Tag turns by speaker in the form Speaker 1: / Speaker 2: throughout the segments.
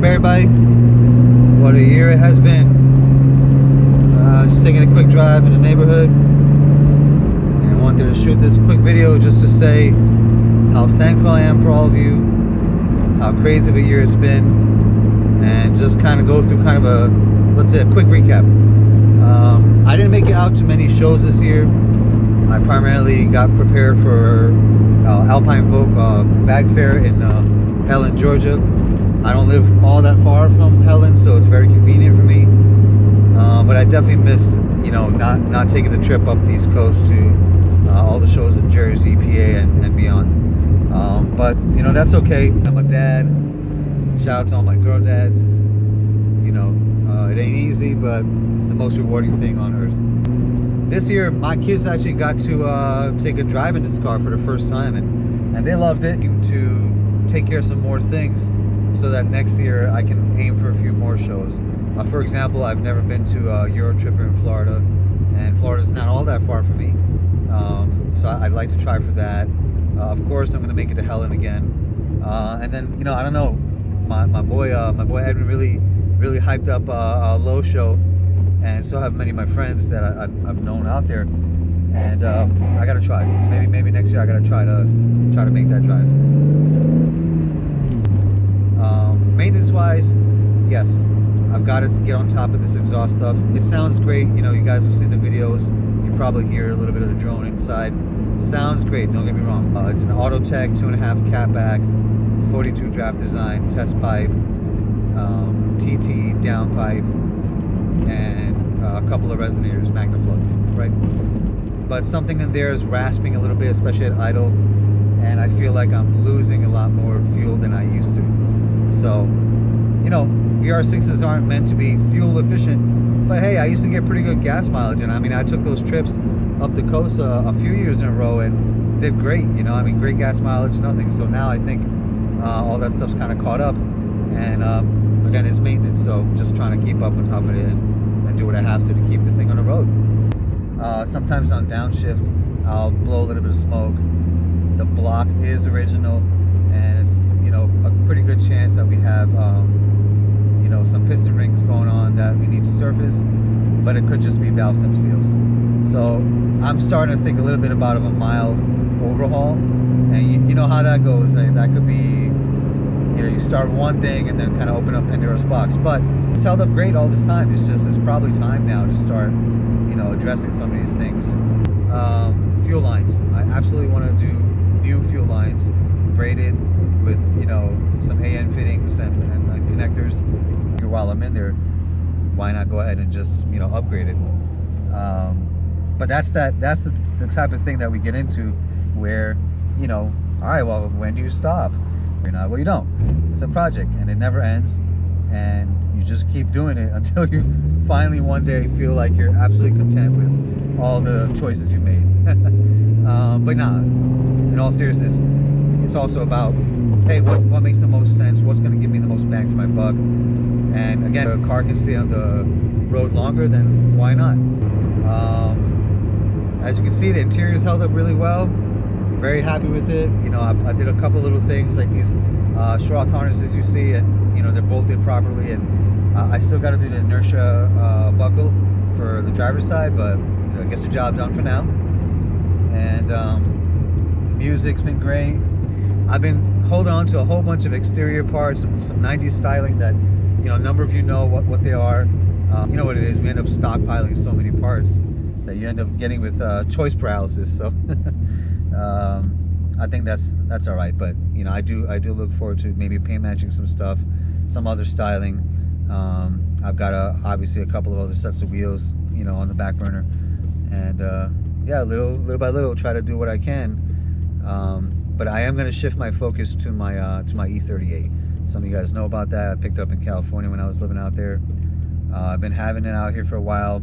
Speaker 1: up, everybody? What a year it has been. Just taking a quick drive in the neighborhood, and I wanted to shoot this quick video just to say how thankful I am for all of you, how crazy of a year it's been, and just kind of go through kind of a, let's say, a quick recap. I didn't make it out to many shows this year. I primarily got prepared for Alpine Bag Fair in Helen, Georgia. I don't live all that far from Helen, so it's very convenient for me. But I definitely missed, not taking the trip up the East Coast to all the shows in Jersey, PA, and beyond. But that's okay. I'm a dad. Shout out to all my girl dads. It ain't easy, but it's the most rewarding thing on earth. This year, my kids actually got to take a drive in this car for the first time, and they loved it. To take care of some more things, so that next year I can aim for a few more shows. For example, I've never been to a Euro trip in Florida, and Florida's not all that far from me, so I'd like to try for that. Of course, I'm going to make it to Helen again, and then I don't know, my boy Edwin really hyped up a low show, and so have many of my friends that I've known out there, and I gotta try. Maybe next year I gotta try to make that drive. Maintenance wise, yes, I've got to get on top of this exhaust stuff. It sounds great. You guys have seen the videos. You probably hear a little bit of the drone inside. Sounds great, don't get me wrong. It's an AutoTech 2.5 catback, 42 draft design, test pipe, TT downpipe, and a couple of resonators, Magnaflow, right? But something in there is rasping a little bit, especially at idle, and I feel like I'm losing a lot more fuel than I used to. So, VR6s aren't meant to be fuel efficient, but hey, I used to get pretty good gas mileage, and I took those trips up the coast a few years in a row and did great. Great gas mileage, nothing. So now I think all that stuff's kind of caught up, and again, it's maintenance, so just trying to keep up on top of it and do what I have to keep this thing on the road. Sometimes on downshift, I'll blow a little bit of smoke. The block is original, and it's a pretty good chance that we have some piston rings going on that we need to surface, but it could just be valve stem seals. So I'm starting to think a little bit about a mild overhaul, and you know how that goes. That could be you start one thing and then kind of open up Pandora's box, but it's held up great all this time. It's probably time now to start addressing some of these things. Fuel lines, I absolutely want to do new fuel lines, braided with some AN fittings and connectors. While I'm in there, why not go ahead and just upgrade it? But that's the type of thing that we get into where all right, well, when do you stop? Well, you don't. It's a project and it never ends, and you just keep doing it until you finally one day feel like you're absolutely content with all the choices you made. But nah, in all seriousness, it's also about, hey, what makes the most sense? What's going to give me the most bang for my buck? And again, a car can stay on the road longer, then why not? As you can see, the interior's held up really well. Very happy with it. I did a couple little things like these Schroth harnesses you see, and they're bolted properly, and I still got to do the inertia buckle for the driver's side, but I guess the job done for now. And music's been great. I've been holding on to a whole bunch of exterior parts, some 90s styling that a number of you know what they are. You know what it is, we end up stockpiling so many parts that you end up getting with choice paralysis. So I think that's all right, but I do look forward to maybe paint matching some stuff, some other styling. I've got obviously a couple of other sets of wheels on the back burner, and yeah, little by little try to do what I can. But I am going to shift my focus to my E38. Some of you guys know about that. I picked it up in California when I was living out there. I've been having it out here for a while.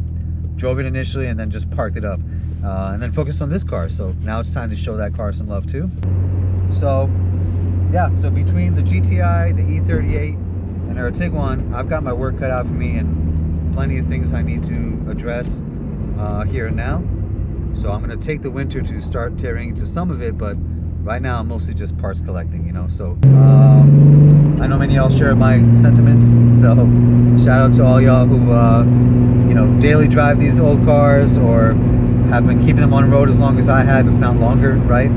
Speaker 1: Drove it initially and then just parked it up, and then focused on this car. So now it's time to show that car some love too. So yeah, so between the GTI, the E38, and our Tiguan, I've got my work cut out for me, and plenty of things I need to address here and now. So I'm going to take the winter to start tearing into some of it, but right now I'm mostly just parts collecting, you know. So I know many of y'all share my sentiments, so shout out to all y'all who you know, daily drive these old cars or have been keeping them on the road as long as I have, if not longer, right?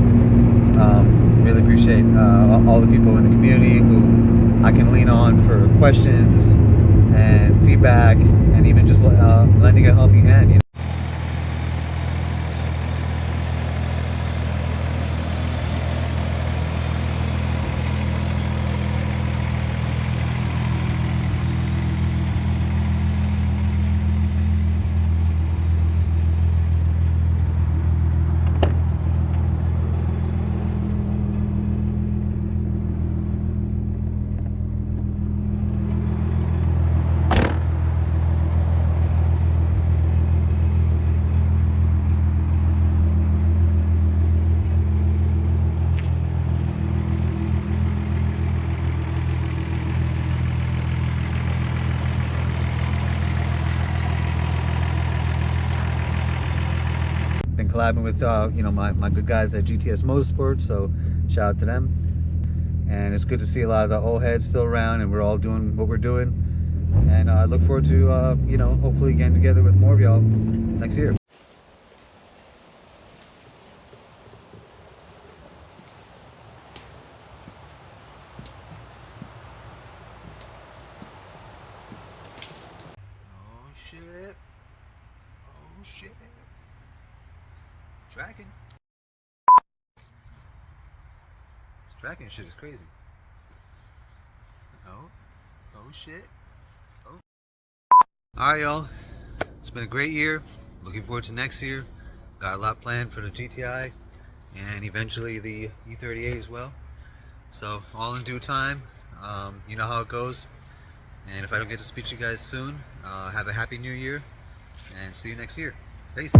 Speaker 1: Really appreciate all the people in the community who I can lean on for questions and feedback, and even just lending a helping hand, you know? Been collabing with you know, my good guys at GTS Motorsports, so shout out to them. And it's good to see a lot of the old heads still around, and we're all doing what we're doing. And I look forward to you know, hopefully getting together with more of y'all next year. Oh shit! Oh shit! Tracking. This tracking shit is crazy. Oh, oh shit. Oh. Alright, y'all. It's been a great year. Looking forward to next year. Got a lot planned for the GTI and eventually the E38 as well. So, all in due time. You know how it goes. And if I don't get to speak to you guys soon, have a happy new year and see you next year. Peace.